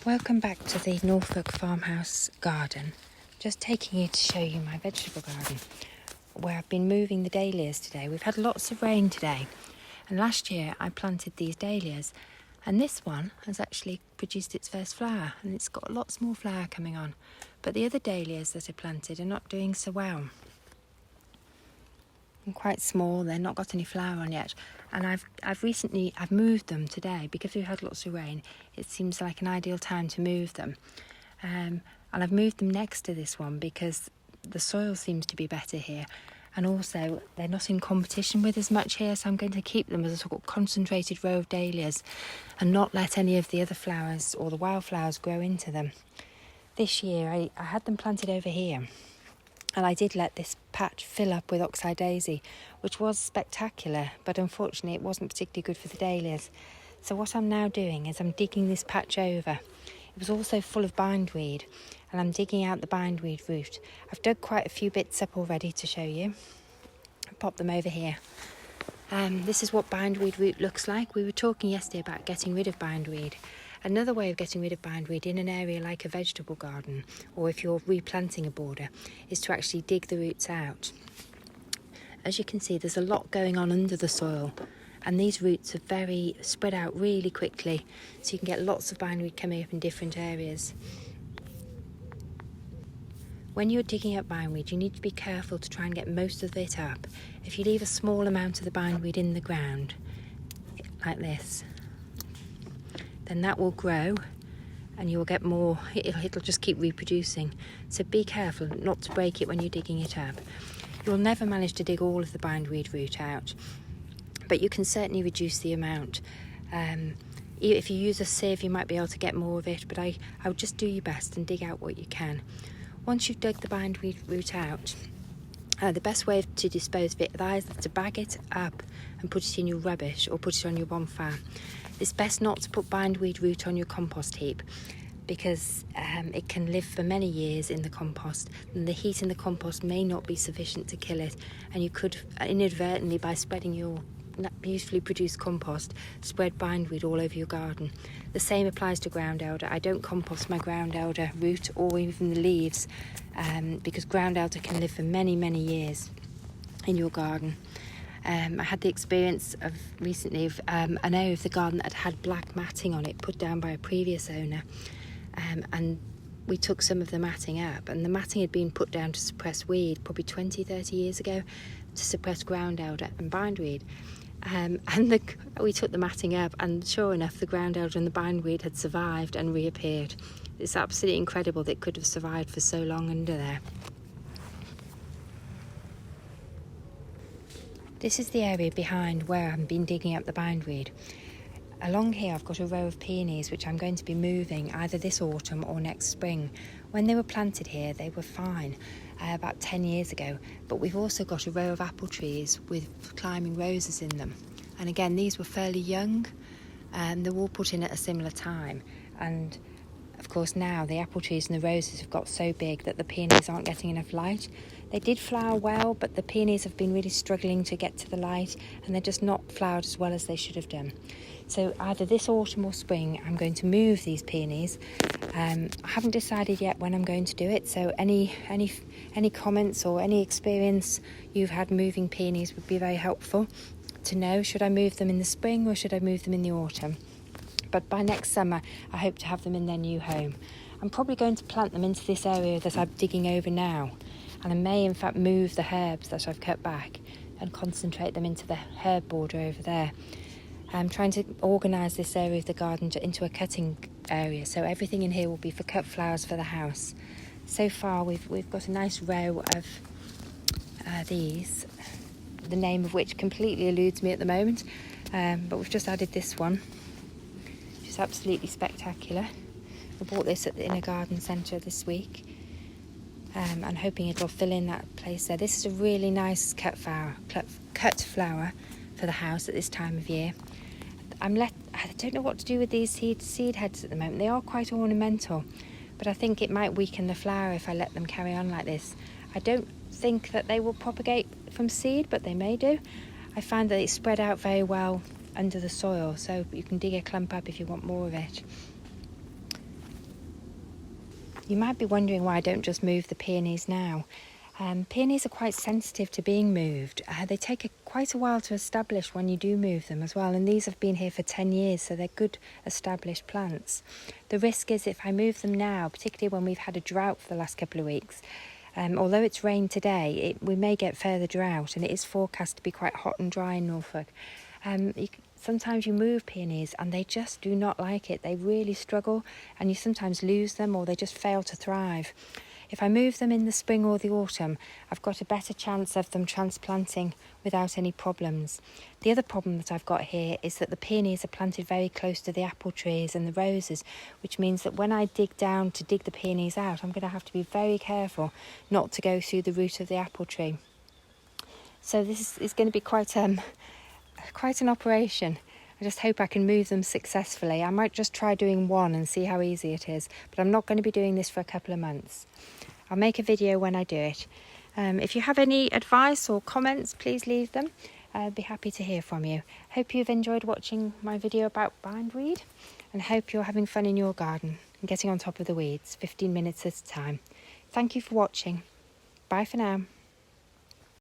Welcome back to the Norfolk farmhouse garden. Just taking you to show you my vegetable garden where I've been moving the dahlias today. We've had lots of rain today, and last year I planted these dahlias, and this one has actually produced its first flower, and it's got lots more flower coming on, but the other dahlias that I planted are not doing so well. They're quite small, they've not got any flower on yet, and I've recently moved them today because we've had lots of rain. It seems like an ideal time to move them, and I've moved them next to this one because the soil seems to be better here, and also they're not in competition with as much here, so I'm going to keep them as a sort of concentrated row of dahlias and not let any of the other flowers or the wildflowers grow into them. This year I had them planted over here, and I did let this patch fill up with oxeye daisy, which was spectacular, but unfortunately it wasn't particularly good for the dahlias. So what I'm now doing is I'm digging this patch over. It was also full of bindweed, and I'm digging out the bindweed root. I've dug quite a few bits up already to show you. I'll pop them over here. This is what bindweed root looks like. We were talking yesterday about getting rid of bindweed. Another way of getting rid of bindweed in an area like a vegetable garden, or if you're replanting a border, is to actually dig the roots out. As you can see, there's a lot going on under the soil, and these roots are very spread out really quickly, so you can get lots of bindweed coming up in different areas. When you're digging up bindweed, you need to be careful to try and get most of it up. If you leave a small amount of the bindweed in the ground, like this, then that will grow and you will get more. It'll just keep reproducing. So be careful not to break it when you're digging it up. You'll never manage to dig all of the bindweed root out, but you can certainly reduce the amount. If you use a sieve, you might be able to get more of it, but I would just do your best and dig out what you can. Once you've dug the bindweed root out, the best way to dispose of it is to bag it up and put it in your rubbish or put it on your bonfire. It's best not to put bindweed root on your compost heap because it can live for many years in the compost, and the heat in the compost may not be sufficient to kill it, and you could inadvertently, by spreading your beautifully produced compost, spread bindweed all over your garden. The same applies to ground elder. I don't compost my ground elder root or even the leaves because ground elder can live for many, many years in your garden. I had the experience of recently of an area of the garden that had black matting on it put down by a previous owner, and we took some of the matting up, and the matting had been put down to suppress weed probably 20-30 years ago, to suppress ground elder and bindweed. We took the matting up, and sure enough the ground elder and the bindweed had survived and reappeared. It's absolutely incredible that it could have survived for so long under there. This is the area behind where I've been digging up the bindweed. Along here I've got a row of peonies which I'm going to be moving either this autumn or next spring. When they were planted here they were fine about 10 years ago, but we've also got a row of apple trees with climbing roses in them, and again these were fairly young and they were all put in at a similar time, and of course now the apple trees and the roses have got so big that the peonies aren't getting enough light. They did flower well, but the peonies have been really struggling to get to the light, and they're just not flowered as well as they should have done. So either this autumn or spring I'm going to move these peonies. I haven't decided yet when I'm going to do it, so any comments or any experience you've had moving peonies would be very helpful to know. Should I move them in the spring or should I move them in the autumn? But by next summer I hope to have them in their new home. I'm probably going to plant them into this area that I'm digging over now, and I may in fact move the herbs that I've cut back and concentrate them into the herb border over there. I'm trying to organise this area of the garden into a cutting area, so everything in here will be for cut flowers for the house. So far we've got a nice row of these, the name of which completely eludes me at the moment, but we've just added this one, which is absolutely spectacular. I bought this at the Inner Garden Centre this week. I'm hoping it'll fill in that place there. This is a really nice cut flower for the house at this time of year. I don't know what to do with these seed heads at the moment. They are quite ornamental, but I think it might weaken the flower if I let them carry on like this. I don't think that they will propagate from seed, but they may do. I find that it's spread out very well under the soil, so you can dig a clump up if you want more of it. You might be wondering why I don't just move the peonies now. Peonies are quite sensitive to being moved. They take quite a while to establish when you do move them as well, and these have been here for 10 years, so they're good established plants. The risk is if I move them now, particularly when we've had a drought for the last couple of weeks, although it's rained today, we may get further drought, and it is forecast to be quite hot and dry in Norfolk. Sometimes you move peonies and they just do not like it. They really struggle, and you sometimes lose them or they just fail to thrive. If I move them in the spring or the autumn, I've got a better chance of them transplanting without any problems. The other problem that I've got here is that the peonies are planted very close to the apple trees and the roses, which means that when I dig down to dig the peonies out, I'm going to have to be very careful not to go through the root of the apple tree. So this is going to be quite an operation. I just hope I can move them successfully. I might just try doing one and see how easy it is, but I'm not going to be doing this for a couple of months. I'll make a video when I do it. If you have any advice or comments, please leave them. I'd be happy to hear from you. Hope you've enjoyed watching my video about bindweed, and hope you're having fun in your garden and getting on top of the weeds 15 minutes at a time. Thank you for watching. Bye for now.